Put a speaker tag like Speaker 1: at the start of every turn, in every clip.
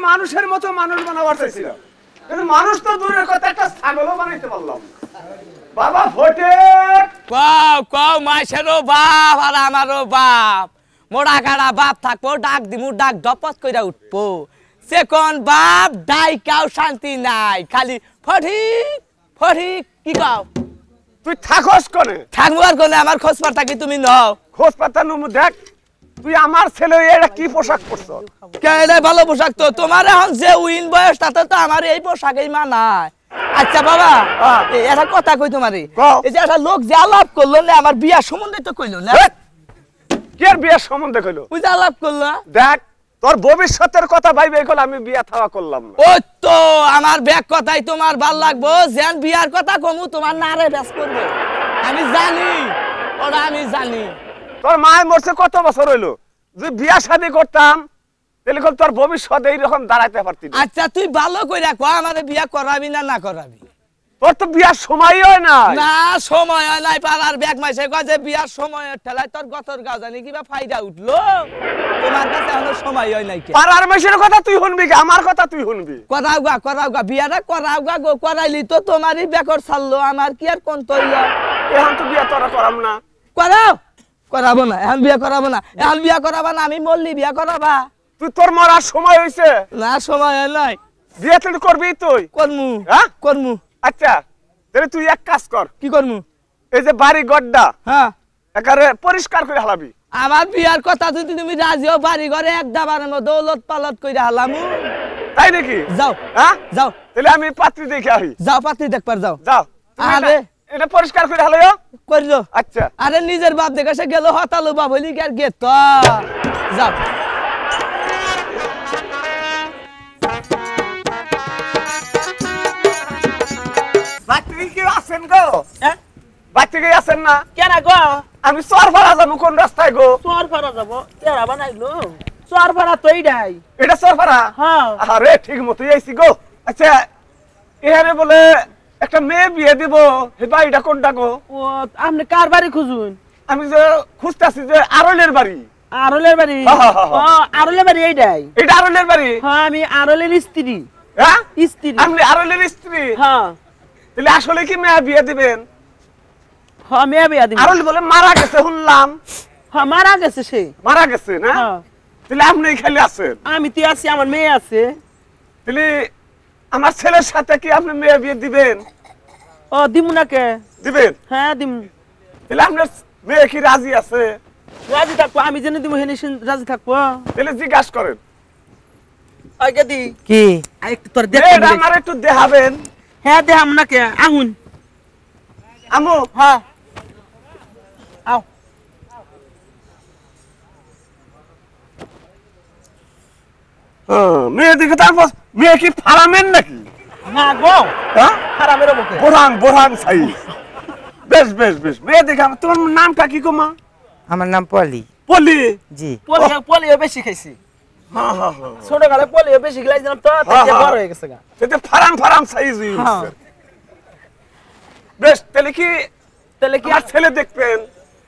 Speaker 1: মানুষের মতো মানুষ বানাবার চাইছিলাম, কিন্তু মানুষ তো দূরের কথা একটা ছাগলও বানাইতে পারলাম। বাবা ভোটে
Speaker 2: কও কও মাইশেরও বাপ আর আমারও বাপ, মোড়া গাড়া বাপ থাকবো, ডাক দিমু ডাক ডপস কইরা উঠবো। সে কোন বাপ ডাইকাও শান্তি নাই, খালি ফটিক ফটিক। কি কও
Speaker 1: তুই থাকস কোনে?
Speaker 2: থাকবো আর কোনে, আমার খোঁজ পাতা কি তুমি নও?
Speaker 1: খোঁজ পাতা নমু দেখ, তুই আমার ছেলে এটা কি পোশাক পরছ?
Speaker 2: কেলে ভালো পোশাক তো তোমার, এখন যে উইন বয়স তাতে তো আমার এই পোশাকেই মানায়। আচ্ছা বাবা একটা কথা কই তোমারে, এই যে একটা লোক যে আলাপ করলো না আমার বিয়ার সম্বন্ধে তো কইলো না,
Speaker 1: কে বিয়ার সম্বন্ধে কইলো?
Speaker 2: ওই যে আলাপ করলো।
Speaker 1: দেখ তোর ভবিষ্যতের কথা ভাইবে কল আমি বিয়া থাওয়া করলাম না।
Speaker 2: ওই তো আমার ব্যাগ কথাই তোমার ভাল লাগবো, যেন বিয়ার কথা কমু তোমার নারে ব্যাস করবে। আমি জানি ওরা, আমি জানি।
Speaker 1: তোর মায়ের মরছে কত বছর হইলো, যদি বিয়া শাদী করতাম তাহলে কল তোর ভবিষ্যৎ এইরকম দাঁড়াইতে পারতি।
Speaker 2: আচ্ছা তুই ভালো কইরা কো আমারে বিয়া করাবি না না করাবি?
Speaker 1: তোর তো বিয়ার সময় হয় না।
Speaker 2: না সময় হয় নাই, পাড়ার ব্যাগ মাইসে কয় যে বিয়ার সময়ের ঠেলায় তোর গতর গাও জানি কিবা ফায়দা উঠলো, তোমার কাছে এখনো সময় হয় নাই।
Speaker 1: পাড়ার মাইসের কথা তুই শুনবি কি আমার কথা তুই শুনবি?
Speaker 2: করাও গা বিয়াটা করাও গা গো, করাইলি তো তোমারই বেকর ছাড়লো, আমার কি আর কোন তৈল।
Speaker 1: এখন তো বিয়া তোরা করাম না।
Speaker 2: করাও, করাবো না এখন বিয়া করাবো না, এখন বিয়া করাবা না, আমি মরলি বিয়া করাবা?
Speaker 1: তুই তোর মরার সময় হইছে
Speaker 2: না, সময় হয় নাই।
Speaker 1: বিয়ে তুই করবি? তুই
Speaker 2: করমু।
Speaker 1: হ্যাঁ
Speaker 2: করমু।
Speaker 1: আচ্ছা তাহলে তুই এক কাজ কর।
Speaker 2: কি করমু?
Speaker 1: এই যে বাড়ি গড্ডা
Speaker 2: হ্যাঁ
Speaker 1: একারে পরিষ্কার করে হালাবি।
Speaker 2: আমার বিয়ার কথা যদি তুমি রাজি হও, বাড়ি ঘরে এক দাবারের মধ্যে ওলট পালট কইরা হালামু।
Speaker 1: তাই নাকি?
Speaker 2: যাও
Speaker 1: হ্যাঁ
Speaker 2: যাও,
Speaker 1: তাহলে আমি পাত্রী দেখে আহি।
Speaker 2: যাও পাত্রী দেখবার যাও।
Speaker 1: যাও তুমি
Speaker 2: আরে
Speaker 1: এটা পরিষ্কার করে হালাইও।
Speaker 2: করিলো।
Speaker 1: আচ্ছা
Speaker 2: আরে নিজের বাপ দেখে সে গেল হতালো বাপ হইলি কি আর গেত তো। যাও।
Speaker 1: পাত্রী কি আছেন গো?
Speaker 2: হ্যাঁ
Speaker 1: পাত্রী কি আছেন না?
Speaker 2: কেন গো?
Speaker 1: আমি চরপাড়া যাবো। কোন রাস্তায় গো?
Speaker 2: চরপাড়া যাবো? কেরা বানাইলো চরপাড়া তো এইটাই।
Speaker 1: এটা চরপাড়া?
Speaker 2: হ্যাঁ।
Speaker 1: আরে ঠিক মতো আইছি গো। আচ্ছা এখানে বলে একটা মেয়ে বিয়ে দিব, হে বাড়িটা কোনটা গো?
Speaker 2: ও আপনি কার বাড়ি খুঁজুন?
Speaker 1: আমি যে খুঁজতেছি যে আরলের বাড়ি।
Speaker 2: আরলের বাড়ি? ও আরলের বাড়ি এইটাই।
Speaker 1: এটা আরলের বাড়ি?
Speaker 2: হ্যাঁ আমি আরলের স্ত্রী।
Speaker 1: হ্যাঁ
Speaker 2: স্ত্রী?
Speaker 1: আপনি আরলের স্ত্রী?
Speaker 2: হ্যাঁ।
Speaker 1: তাহলে আসলে কি মেয়ে বিয়ে দিবেন?
Speaker 2: হ্যাঁ মেয়ে বিয়ে দিব।
Speaker 1: আরল বলে মারা গেছে শুনলাম।
Speaker 2: হ্যাঁ মারা গেছে সে।
Speaker 1: মারা গেছে না?
Speaker 2: হ্যাঁ।
Speaker 1: তাহলে আপনি খালি আছেন?
Speaker 2: আমি তো আছি, আমার মেয়ে আছে।
Speaker 1: তাহলে আমার ছেলের সাথে কি আপনি মেয়ে বিয়ে দিবেন?
Speaker 2: ও দিমু না কে?
Speaker 1: দিবেন?
Speaker 2: হ্যাঁ দিমু।
Speaker 1: তাহলে আপনার মেয়ে কি রাজি আছে?
Speaker 2: রাজি থাকবো, আমি জেনে দিমু হেনি রাজি থাকবো।
Speaker 1: তাহলে জিজ্ঞাসা করেন।
Speaker 2: আগে দি কি একটু তোর দেখ
Speaker 1: এটা আমার একটু দেখাবেন?
Speaker 2: হ্যাঁ দেখাম না কে? আহুন
Speaker 1: আমু।
Speaker 2: হ্যাঁ আও।
Speaker 1: মেয়ে দিকে তারপর মেয়ে কি ফারামেন নাকি?
Speaker 2: না গো,
Speaker 1: হ্যাঁ
Speaker 2: হারামের মুখে
Speaker 1: বোরহান বোরহান সাই। বেশ বেশ বেশ মেয়ে দেখে তোমার নামটা কি গো মা?
Speaker 3: আমার নাম পলি।
Speaker 1: পলি?
Speaker 3: জি।
Speaker 2: পোলিও বেশি খাইছি।
Speaker 1: হ্যাঁ হ্যাঁ হ্যাঁ।
Speaker 2: ছোট কালে পোলিও বেশি খাইছিলাম তো তাই বড় হয়ে গেছে গা।
Speaker 1: সেটা ফারাম ফারাম সাইজ হইছে। বেশ তাহলে কি আর ছেলে দেখবেন?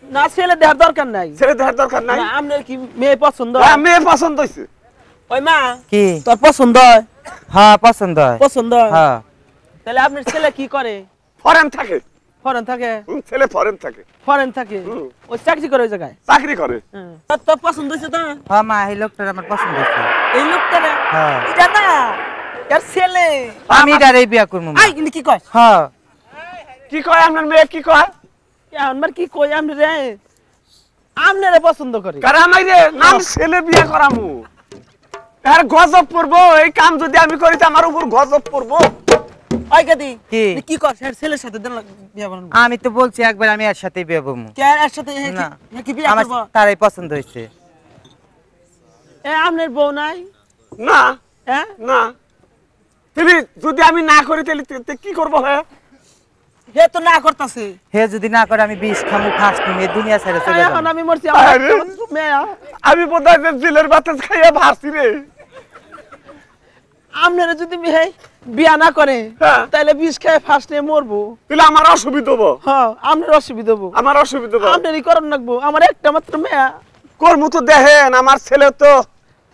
Speaker 2: না ছেলে দেখার দরকার নাই।
Speaker 1: ছেলে দেখার দরকার নাই?
Speaker 2: আপনার কি মেয়ে পছন্দ?
Speaker 1: হ্যাঁ মেয়ে পছন্দ হইছে।
Speaker 2: ওই মা
Speaker 3: কি
Speaker 2: তোর পছন্দ হয়?
Speaker 3: হ্যাঁ পছন্দ হয়।
Speaker 2: পছন্দ হয়?
Speaker 3: হ্যাঁ।
Speaker 2: তাহলে আপনার ছেলে কি করে?
Speaker 1: ফরেন থাকে।
Speaker 2: ফরেন থাকে?
Speaker 1: ছেলে ফরেন থাকে।
Speaker 2: ফরেন থাকে? ওই চাকরি করে ওই জায়গায়?
Speaker 1: চাকরি করে।
Speaker 2: তোর পছন্দ হয়েছে তো?
Speaker 3: হ্যাঁ মা এই লোকটা আমার পছন্দ হয়েছে।
Speaker 2: এই লোকটা না?
Speaker 3: হ্যাঁ।
Speaker 2: এটা না এর ছেলে।
Speaker 3: আমি এটারই বিয়া করবো।
Speaker 2: আই কিন্তু কি কয়?
Speaker 3: হ্যাঁ।
Speaker 1: কি কয় আপনার মেয়ে কি কয়?
Speaker 2: আমার কি কই আমি রে আমনেরে পছন্দ করি।
Speaker 1: কারণ আমি রে নাম ছেলে বিয়ে করামু। আর গজব পড়বো এই কাম যদি আমি করি তো আমার উপর গজব পড়বো।
Speaker 2: ওই গাদি
Speaker 3: কি
Speaker 2: কি কর ছেলের সাথে দেন বিয়া বানাবো?
Speaker 3: আমি তো বলছি একবার আমি এর সাথে বিয়ে করবো।
Speaker 2: কে এর সাথে
Speaker 3: না
Speaker 2: কি বিয়া
Speaker 3: আমার
Speaker 2: করব?
Speaker 3: তারই পছন্দ হয়েছে।
Speaker 2: এ আমনের বউ নাই?
Speaker 1: না
Speaker 2: হ্যাঁ
Speaker 1: না। তুমি যদি আমি না করি তাহলে কি করবো? হ্যাঁ
Speaker 2: হে তো না করতেছে।
Speaker 3: হে যদি না করে আমি বিষ খামু ফাঁস নিয়ে দুনিয়া ছেড়ে চলে
Speaker 2: এখন
Speaker 3: যাবো।
Speaker 2: আমি মরছি
Speaker 1: আমি বোধহয় জিলের বাতাস খাইয়া ভাসি রে।
Speaker 2: আমনের যদি বিয়া না করে তাহলে বিষ খেয়ে ফার্স্ট নিয়ে মরবো।
Speaker 1: তাহলে আমার অসুবিধা হবো।
Speaker 2: হ্যাঁ আপনার অসুবিধা হবো।
Speaker 1: আমার অসুবিধা হবো।
Speaker 2: আপনারই করণ লাগবো। আমার একটা মাত্র মেয়া।
Speaker 1: কর্ম তো দেখেন আমার ছেলে তো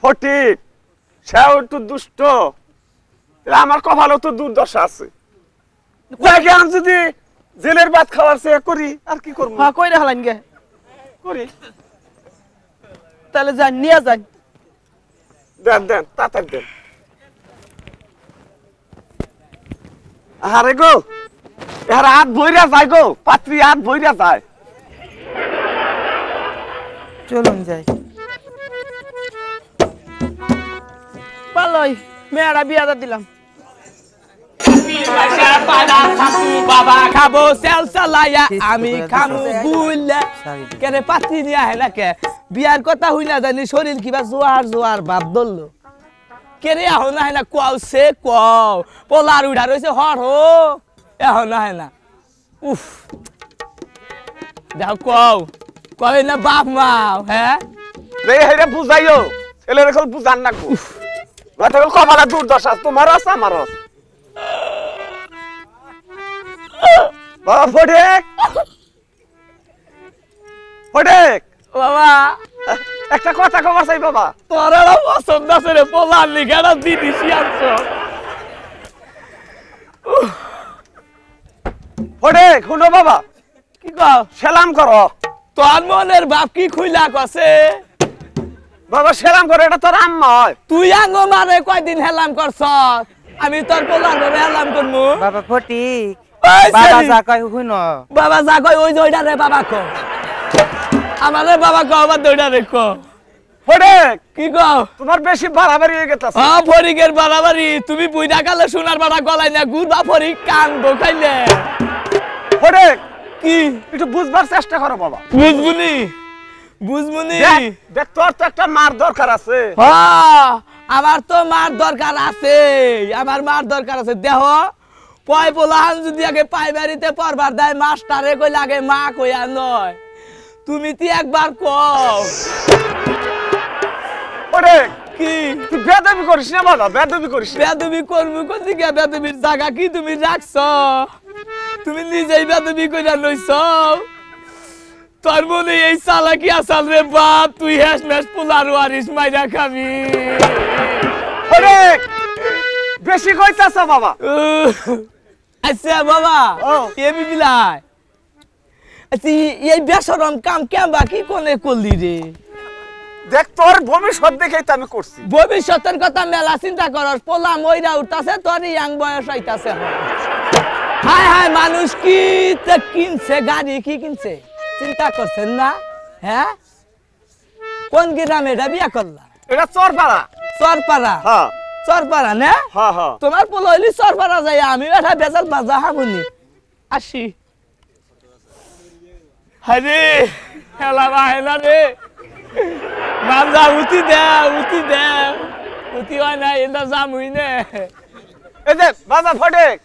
Speaker 1: ফটিক সেও একটু দুষ্ট, আমার কপালেও তো দুর্দশা আছে। কয়েক আমি যদি জেলের ভাত খাওয়ার চেয়ে করি আর কি করবো?
Speaker 4: হ্যাঁ কই রাখলেন গে?
Speaker 1: করি।
Speaker 4: তাহলে যান নিয়ে যান।
Speaker 1: দেন দেন তাড়াতাড়ি দেন। আরে গো, এর হাত ভইরা যায় গো, পাত্রী হাত ভইরা যায়।
Speaker 3: চলুন যাই।
Speaker 4: ভালোই মেয়েরা বিয়া দিলাম।
Speaker 2: বাবা খাবো সেল চালাইয়া আমি খামু বুইলা কেন পাত্রী নিয়ে আহে না কে? বিয়ার কথা হই না জানি শরীর কিবা জোয়ার জোয়ার ভাব ধরলো কেরে আহ না না কও সে কও পোলার উঠা রয়েছে হর হো এহ না না উফ দেখো কও কবে না বাপ মাও হ্যাঁ
Speaker 1: রে হেরে বুঝাইও, ছেলের এখন বুঝান না গো। কথা কপালে দুর্দশা তোমার আছে আমার আছে। বাবা ফটেক, ফটেক
Speaker 2: বাবা
Speaker 1: একটা কথা কবার চাই বাবা।
Speaker 2: তোর পছন্দ আছে রে পোলার লিখাটা দিদিছি আনছো
Speaker 1: ফটেক শুনো বাবা,
Speaker 2: কি কও
Speaker 1: সেলাম করো
Speaker 2: তোর মনের বাপ কি খুইলা কছে
Speaker 1: বাবা, সেলাম করো, এটা তোর আম্মা হয়।
Speaker 2: তুই আঙ্গ মারে কয়দিন হেলাম করছ আমি তোর পোলার ভাবে হেলাম করমু
Speaker 3: বাবা ফটিক,
Speaker 2: ওই
Speaker 3: বাবা
Speaker 2: ছেলে।
Speaker 3: যা কয় শুন।
Speaker 2: বাবা যা কয় ওই যে ওইটা রে বাবা কো আমারে বাবা কো আবার দইটা রে কো
Speaker 1: ফটেক
Speaker 2: কি কও
Speaker 1: তোমার বেশি বাড়াবাড়ি হয়ে গেছে।
Speaker 2: ফরিকের বাড়াবাড়ি তুমি বুইটা কালে সোনার বাড়া গলাই না গুড়া ফরিক কান খাইলে
Speaker 1: ফটেক
Speaker 2: কি
Speaker 1: একটু বুঝবার চেষ্টা করো বাবা।
Speaker 2: বুঝবুনি বুঝবুনি
Speaker 1: দেখ, দেখ তোর তো একটা মার দরকার আছে।
Speaker 2: আমার তো মার দরকার আছে, আমার মার দরকার আছে। দেহ পয় পোলাহান যদি আগে পাইবারিতে পড়বার দেয় মাস্টারে কইলে আগে মা কইয়া নয় তুমি তি একবার কও
Speaker 1: ফটেক
Speaker 2: কি
Speaker 1: তুই বেদবি করিস না বাবা, বেদবি করিস না।
Speaker 2: বেদবি কর্ম কোন দিকে বেদবির জায়গা কি তুমি রাখছ তুমি নিজেই বেদবি কইরা লইছ তোর মনে এই চালাকি আসাল রে বাপ তুই হেস মেস পোলার ওয়ারিস মাইরা খাবি
Speaker 1: ফটেক বেশি কইতাছ বাবা।
Speaker 2: আচ্ছা বাবা
Speaker 1: ও।
Speaker 2: এ বিবিলাই আচ্ছা এই বেসরম কাম কেমবা কি কোনে করলি রে
Speaker 1: দেখ তোর ভবিষ্যৎ দেখেই তো আমি করছি।
Speaker 2: ভবিষ্যতের কথা মেলা চিন্তা করস পোলা মইরা উঠতাছে তোর ইয়াং বয়স হইতাছে হায় হায় মানুষ কি তে কিনছে গাড়ি কি কিনছে চিন্তা করছেন না হ্যাঁ কোন গ্রামে এটা বিয়া করলা
Speaker 1: এটা চরপাড়া।
Speaker 2: চরপাড়া
Speaker 1: হ্যাঁ
Speaker 2: চরপাড়া না
Speaker 1: হ্যাঁ হ্যাঁ।
Speaker 2: তোমার পোলা হইলি চরপাড়া যাই আমি এটা বেজাল বাজা হাবুনি আসি হরে হেলা হেলা রে মামলা উতি দে উতি হয় না এটা জামুই নে
Speaker 1: এই যে বাবা ফটেক,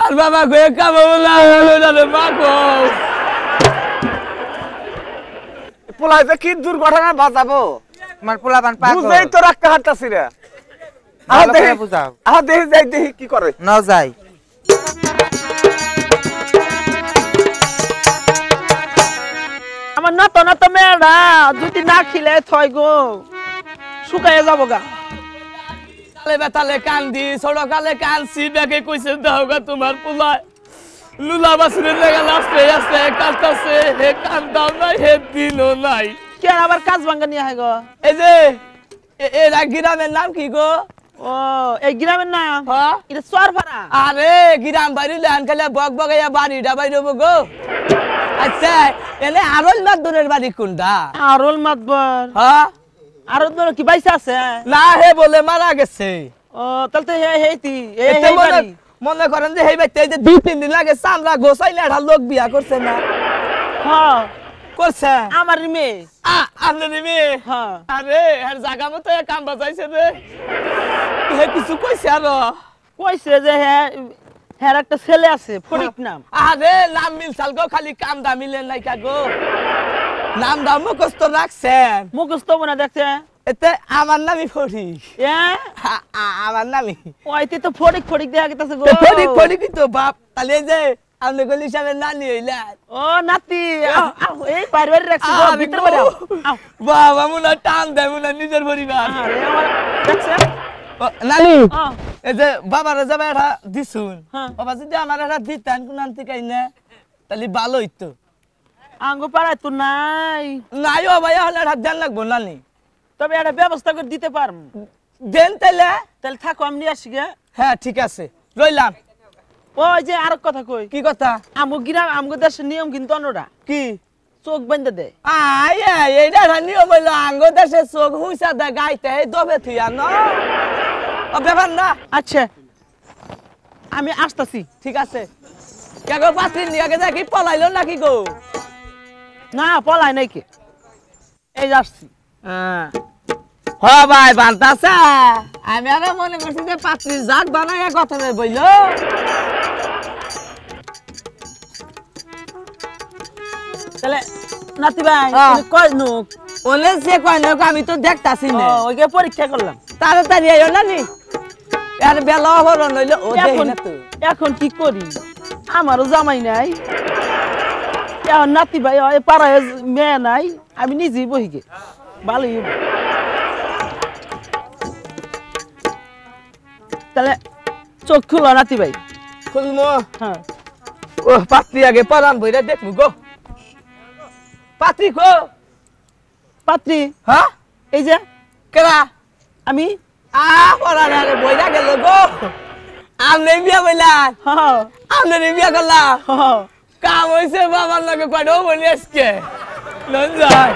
Speaker 2: আর বাবা কয়ে কামাবো না হলো রে মা কো
Speaker 1: পোলাই যে কি দুর্ঘটনা বাঁচাবো
Speaker 3: আমার পোলাপান পাগল।
Speaker 1: বুঝেই তো রাখতে হাঁটতাছি রে।
Speaker 3: ভালো করে বুঝাও।
Speaker 1: দেখি যাই দেখি কি করে।
Speaker 3: ন যাই।
Speaker 4: আমার না তো মেয়েরা যদি না খিলে থয় গো শুকাইয়া যাবো গা।
Speaker 2: কালে বেতালে কান্দি ছোট কালে কানছি ব্যাগে কইছে দাওগা তোমার পোলায় লুলা বাসুরের লেগে লাস্টে আছে কাঁদতাছে হে কান্দাও নাই হে দিনও নাই
Speaker 4: কে আবার কাজ ভাঙ্গা নিয়ে হয় গো?
Speaker 2: এই যে এরা গ্রামের নাম কি গো
Speaker 4: ও এই গ্রামের নাম
Speaker 2: হ্যাঁ
Speaker 4: এটা চরপাড়া।
Speaker 2: আরে গ্রাম বাড়ি লেন খেলে বক বগাইয়া বাড়িটা বাইরব গো আচ্ছা এনে আরল মাদুরের বাড়ি কোনটা
Speaker 4: আরল মাতবর
Speaker 2: হ্যাঁ
Speaker 4: আরল মাতবর কি বাইসা আছে?
Speaker 2: না হে বলে মারা গেছে
Speaker 4: ও তাহলে তো হেইতি
Speaker 2: এতে মনে করেন যে হেই বাইতে এই যে 2-3 দিন লাগে চামড়া গোছাইলে একটা লোক বিয়া করছে না
Speaker 4: হ্যাঁ
Speaker 2: করছে
Speaker 4: আমার মেয়ে।
Speaker 2: আপনার মেয়ে
Speaker 4: হ্যাঁ
Speaker 2: আরে এর জায়গা মতো কাম বাজাইছে রে হে কিছু কইছে আর
Speaker 4: কইছে যে হ্যাঁ একটা ছেলে আছে ফটিক নাম।
Speaker 2: আরে নাম মিলছাল গো খালি কাম দা মিলেন নাই কা গো নাম দা মুখস্থ রাখছেন
Speaker 4: মুখস্থ মনে দেখছে
Speaker 2: এতে আমার নামই ফটিক
Speaker 4: হ্যাঁ
Speaker 2: আমার নামই
Speaker 4: ওইতে তো ফটিক ফটিক দেখা গেছে গো।
Speaker 2: ফটিক ফটিকই তো বাপ তাহলে এই যে আপনি গলি সাহেবের নানি হইলেন
Speaker 4: ও নাতি আও, আও, এই বাইরে বাইরে রাখছি গো, ভিতরে বাড়ি আও, আও।
Speaker 2: বাবা মুনা টান দেয় মুনা নিজের পরিবার
Speaker 4: আরে আমার দেখছে
Speaker 2: নানি
Speaker 4: হ্যাঁ
Speaker 2: এই যে বাবারে যাবে এটা দিছুন
Speaker 4: হ্যাঁ।
Speaker 2: বাবা যদি আমার এটা দিতেন কোন আনতে কাই না তাহলে ভালো হইতো
Speaker 4: আঙ্গ পাড়ায় তো নাই
Speaker 2: নাই ও ভাই হলে এটা দেন লাগবো নানি
Speaker 4: তবে একটা ব্যবস্থা করে দিতে পারবো
Speaker 2: দেন তাইলে
Speaker 4: তাহলে থাকো আমি নিয়ে আসি গে
Speaker 2: হ্যাঁ ঠিক আছে রইলাম
Speaker 4: ওই যে আর কথা কই
Speaker 2: কি কথা
Speaker 4: আমগো গ্রাম আমগো দেশের নিয়ম কিন্তু অন্যরা
Speaker 2: কি
Speaker 4: চোখ বেঁধে দেয়
Speaker 2: আয় এইটা নিয়ম হইলো আঙ্গ দেশে চোখ হুইসা দে গাইতে এই দবে থুইয়া ন ও ব্যাপার না
Speaker 4: আচ্ছা আমি আসতাছি
Speaker 2: ঠিক আছে কে গো পাত্রী নিয়ে গেছে কি পলাইলো নাকি গো
Speaker 4: না পলাই নাই কে এই যে আসছি
Speaker 2: হ ভাই বান্তাছে আমি আরো মনে করছি যে পাত্রী জাত বানাইয়া কথা নেই বইলো
Speaker 4: তাহলে নাতি ভাই
Speaker 2: হ্যাঁ।
Speaker 4: তুমি কয় নুক
Speaker 2: ওলে যে কয় না আমি তো দেখতাছি না
Speaker 4: ওইকে পরীক্ষা করলাম
Speaker 2: তাড়াতাড়ি আইও নানি আর বেলা হরণ হইলো ও দেই
Speaker 4: এখন
Speaker 2: না তো
Speaker 4: এখন কি করি আমারও জামাই নাই এখন নাতি ভাই ওই পাড়ায় মেয়ে নাই আমি নিজেই বহিগে ভালোই হইবো। তাহলে চোখ খুলো নাতি ভাই
Speaker 2: খুলমো
Speaker 4: হ্যাঁ
Speaker 2: ও পাত্রী আগে পরান বইরা দেখমু গো পাত্রী কো
Speaker 4: পাত্রী
Speaker 2: হ্যাঁ
Speaker 4: এই যে
Speaker 2: কেরা
Speaker 4: আমি
Speaker 2: পরান আরে বইরা গেল গো আমনে বিয়া বইলা
Speaker 4: হ্যাঁ
Speaker 2: আমনে বিয়া করলা
Speaker 4: হ্যাঁ
Speaker 2: কাম হইছে বাবার লগে কয়ডো বলি আজকে লন যায়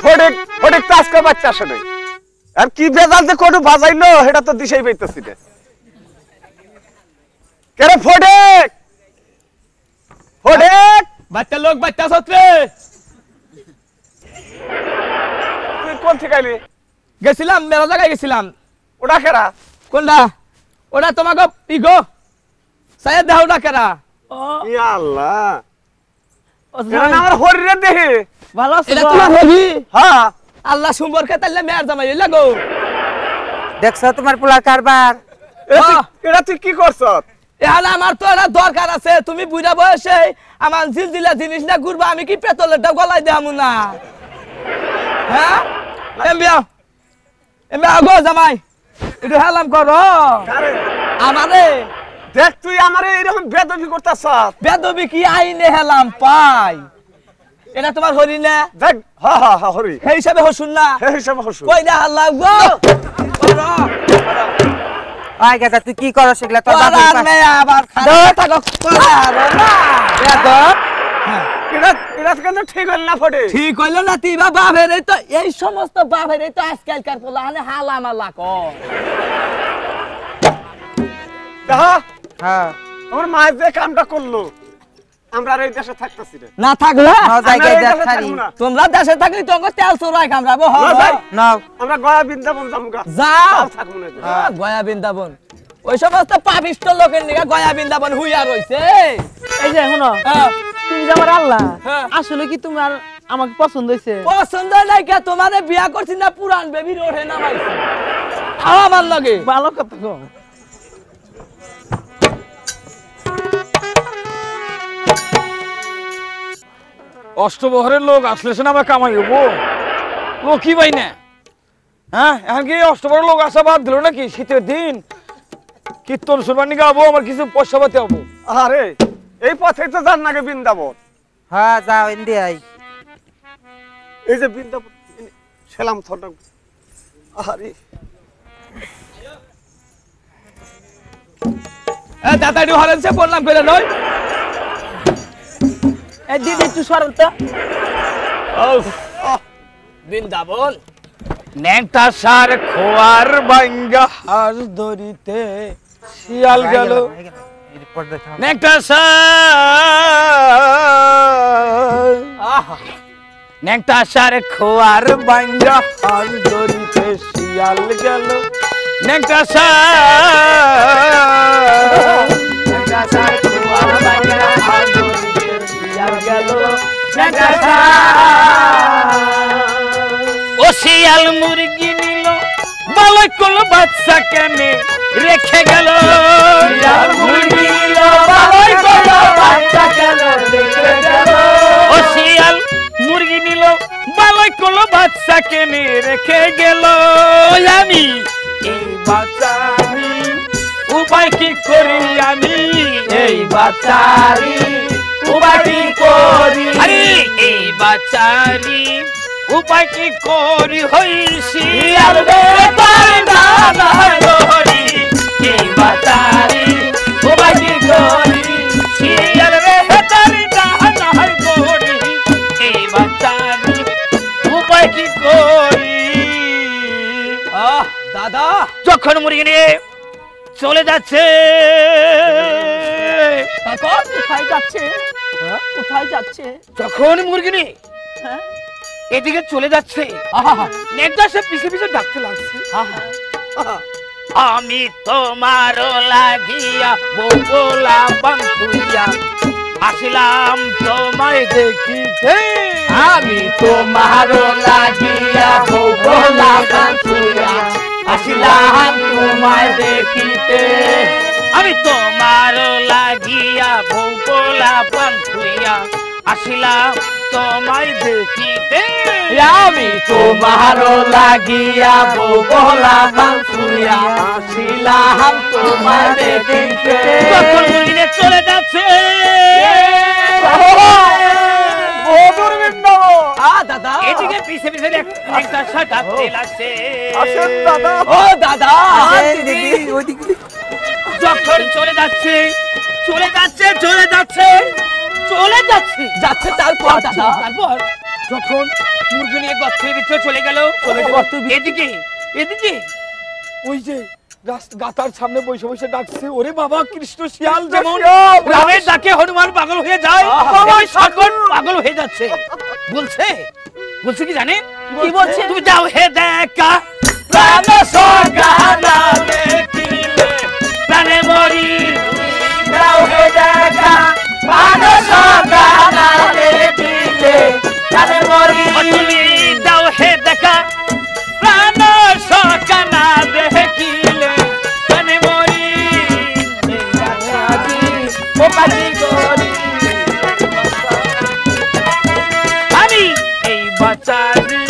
Speaker 1: ফটিক ফটিক তো আজকে বাচ্চা আসে নাই আর কি বেজাল যে কোন বাজাইলো সেটা তো দিশেই পাইতেছি না কেরে ফটিক ফটিক
Speaker 2: বাচ্চা লোক বাচ্চা সত্রে
Speaker 1: তুই কোন থেকে আইলি
Speaker 2: গেছিলাম মেলা জায়গায় গেছিলাম
Speaker 1: ওটা কেরা
Speaker 2: কোনটা ওটা তোমাকে ইগো সায়েদ দাউডা কেরা
Speaker 4: ও
Speaker 1: ইয়া আল্লাহ
Speaker 4: ও
Speaker 1: এটা না আমার হরিরে দেখে
Speaker 4: ভালো আছো
Speaker 2: এটা
Speaker 4: গো?
Speaker 2: তোমার হবি
Speaker 1: হ্যাঁ
Speaker 2: আল্লাহ সম্পর্কে তাইলে মেয়ার জামাই হইলা গো
Speaker 3: দেখছো তোমার পোলার কারবার
Speaker 1: এটা তুই কি করছ
Speaker 2: এখন আমার তো এটা দরকার আছে তুমি বুড়া বয়সে আমার জিলজিলা জিনিস না ঘুরবা আমি কি পেতলেরটা গলায় দেখামু না হ্যাঁ এমবিয়া গো জামাই একটু হেলাম করো
Speaker 1: কারে
Speaker 2: আমারে
Speaker 1: দেখ তুই আমারে এরকম বেদবি করতেছ
Speaker 2: বেদবি কি আইনে হেলাম পাই এটা তোমার হরি না
Speaker 1: দেখ হ্যাঁ হ্যাঁ হ্যাঁ হরি
Speaker 2: সেই হিসাবে হসুন না
Speaker 1: হে হিসাবে হসু
Speaker 2: কই না হাল্লা গো করো
Speaker 3: আয় গাদা তুই কি করছ সেগুলা তোর বাবা
Speaker 2: পরান মেয়া আবার খারাপ থাকো পরারো না
Speaker 1: এটা এটা কেন ঠিক হল না ফটে
Speaker 2: ঠিক হইলো না তুই বাপের তো এই সমস্ত বাপের তো আজকালকার পোলাহানে হালা মালা কর
Speaker 1: দেখা
Speaker 3: হ্যাঁ
Speaker 1: আমার মা যে কামটা করলো আমরা আর এই দেশে থাকতেছি না
Speaker 2: না থাকলে
Speaker 3: নাও
Speaker 1: আমরা
Speaker 3: জায়গায়
Speaker 1: এই
Speaker 3: যা
Speaker 1: দেশে
Speaker 3: ছাড়ি
Speaker 1: থাকবো না।
Speaker 2: তোমরা দেশে থাকলে তোমাকে তেল চোরাই কামড়াবো
Speaker 1: না যাই।
Speaker 3: নাও
Speaker 1: আমরা গয়া বৃন্দাবন যামুগা
Speaker 2: যাও
Speaker 1: তাও থাকবো না
Speaker 2: গয়া বৃন্দাবন ওই সমস্ত পাপিষ্ট লোকের নিকে গয়া বৃন্দাবন হুইয়া রইছে
Speaker 4: এই যে শোনো
Speaker 2: হ্যাঁ।
Speaker 4: তুমি যে আমার আল্লাহ
Speaker 2: হ্যাঁ।
Speaker 4: আসলে কি তোমার আমাকে পছন্দ হয়েছে
Speaker 2: পছন্দ নাই কে তোমারে বিয়া করছি না পুরান বেবি রোডে নামাইছি আমার লগে
Speaker 4: ভালো কথা গো
Speaker 5: অষ্টবহরের লোক আসলে সে না আমরা কামাই হবো লোক কি পাই না হ্যাঁ এখন কি অষ্টবহরের লোক আসা বাদ দিল নাকি শীতের দিন কীর্তন শুনবানি গাবো আমার কিছু পয়সা পাতে হবো
Speaker 1: আরে এই পথে তো যান নাকি বৃন্দাবন
Speaker 3: হ্যাঁ যাও ইন্ডিয়ায়
Speaker 1: এই যে বৃন্দাবন সেলাম থটা আরে
Speaker 2: দাদাটি হরেনছে বললাম করে নয়
Speaker 4: এই দিদি একটু সরল তো
Speaker 2: বৃন্দাবন
Speaker 5: ন্যাংটা সার খোয়ার বাঙ্গা হাজ ধরিতে শিয়াল গেল
Speaker 3: এরপর দেখাও
Speaker 5: ন্যাংটা সার ন্যাংটা সার খোয়ার বাঙ্গা হাজ ধরিতে শিয়াল গেল ন্যাংটা সার ন্যাংটা সার খোয়ার বাঙ্গা হাজ ধরিতে শিয়াল গেল ন্যাংটা সার ও শিয়াল মুরগি নিল বালকল বাচ্চা কেনে রেখে গেল রেখে গেল আমি এই বাচ্চারি উপায় কি করি আমি এই বাচ্চারি উপায় কি করি আরে এই বাচ্চারি উপায় কি করি হইছি আর বেতার দাদা হরি এই বাচ্চারি উপায় কি করি শিয়ার বেতার দাদা হরি এই বাচ্চারি উপায় কি করি
Speaker 2: দাদা
Speaker 5: যখন মুরগি নিয়ে চলে যাচ্ছে
Speaker 4: তারপর কোথায় যাচ্ছে কোথায় যাচ্ছে
Speaker 5: যখন মুরগি নিয়ে
Speaker 4: হ্যাঁ
Speaker 5: এদিকে চলে যাচ্ছে নেকটা সে পিছে পিছে ডাকতে লাগছে আমি তোমার লাগিয়া বউলা বান্ধুইয়া আসিলাম তোমায় দেখিতে
Speaker 2: আমি তোমার লাগিয়া বউলা বান্ধুইয়া আসিলাম তোমায় দেখিতে
Speaker 5: আমি তোমার লাগিয়া বউলা বান্ধুইয়া আসিলাম তোমায় দেখিতে
Speaker 2: আমি তোমার লাগিয়া বউলা বান্ধুইয়া আসিলাম তোমায় দেখিতে
Speaker 5: যখন মুরগিনে চলে যাচ্ছে
Speaker 2: দাদা
Speaker 5: এদিকে পিছে পিছে একটা ডাকতে লাগছে
Speaker 1: আসেন দাদা
Speaker 2: ও দাদা
Speaker 3: ওইদিকে
Speaker 5: যখন চলে যাচ্ছে চলে যাচ্ছে চলে যাচ্ছে চলে যাচ্ছে
Speaker 2: যাচ্ছে তারপর দাদা
Speaker 5: তারপর যখন মুরগি নিয়ে গর্তের ভিতরে চলে গেল এদিকে এদিকে ওই যে গাতার সামনে বসে বসে ডাকছে ওরে বাবা কৃষ্ণ শিয়াল যেমন রামের ডাকে হনুমান পাগল হয়ে যায় বাবা সকল পাগল হয়ে যাচ্ছে বলছে বলছে কি জানেন
Speaker 2: কি বলছে?
Speaker 5: তুমি যাও হে দেখা প্রাণ সগানা দেখিলে প্রাণে মরি যাও হে দেখা প্রাণ সগানা দেখিলে প্রাণে মরি তুমি যাও হে দেখা প্রাণ সগানা দেখিলে প্রাণে মরি ও পাখি গরি আমি এই বাচ্চারি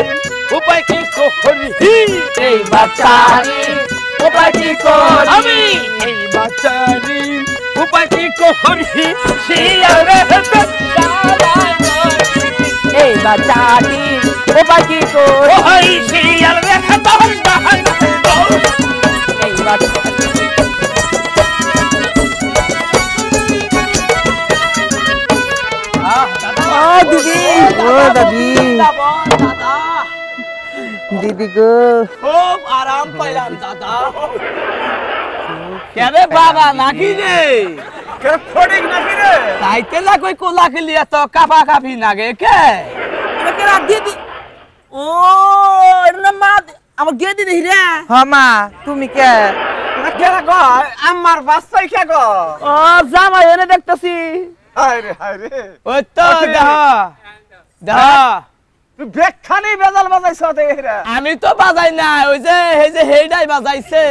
Speaker 5: উপায় কি করি
Speaker 2: এই বাচ্চারি উপায় কি করি
Speaker 5: আমি এই বাচ্চারি উপায় কি করি শিয়ারে
Speaker 2: এই বাচ্চারি উপায় কি করি
Speaker 5: ওই শিয়াল রেখা তোর ডাহান
Speaker 2: এই বাচ্চারি
Speaker 3: দিদি ও দাদি
Speaker 2: দাদা
Speaker 3: দিদি গো
Speaker 2: খুব আরাম পাইলাম দাদা কেরে বাবা নাকি রে
Speaker 1: কে ফড়িক নাকি রে
Speaker 2: তাইতে না কই কোলা খেলি এত কাপা কাপি নাগে কে
Speaker 4: এটাকে রাত দিয়ে দি ও এটা না মা আমার গিয়ে দিদি রে
Speaker 3: হ্যাঁ মা তুমি কে
Speaker 1: কে গো আমার বাচ্চাই কে গো
Speaker 4: ও জামাই এনে দেখতেছি
Speaker 1: হায় রে
Speaker 2: ওই তো দেহ দেহ
Speaker 1: তুই বেখানি বেজাল বাজাইছ দেহিরা
Speaker 2: আমি তো বাজাই না ওই যে এই যে হেইডাই বাজাইছে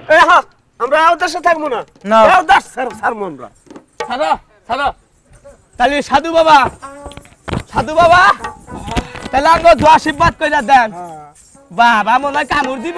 Speaker 1: এ হা আমরা উদ্দেশ্যে থাকবো না
Speaker 3: না।
Speaker 1: এ উদ্দেশ্য ছাড়বো আমরা
Speaker 2: ছাড়ো ছাড়ো তাহলে সাধু বাবা তাহলে আগে দোয়া আশীর্বাদ কইরা দেন বাবা মনে হয় কামড় দিব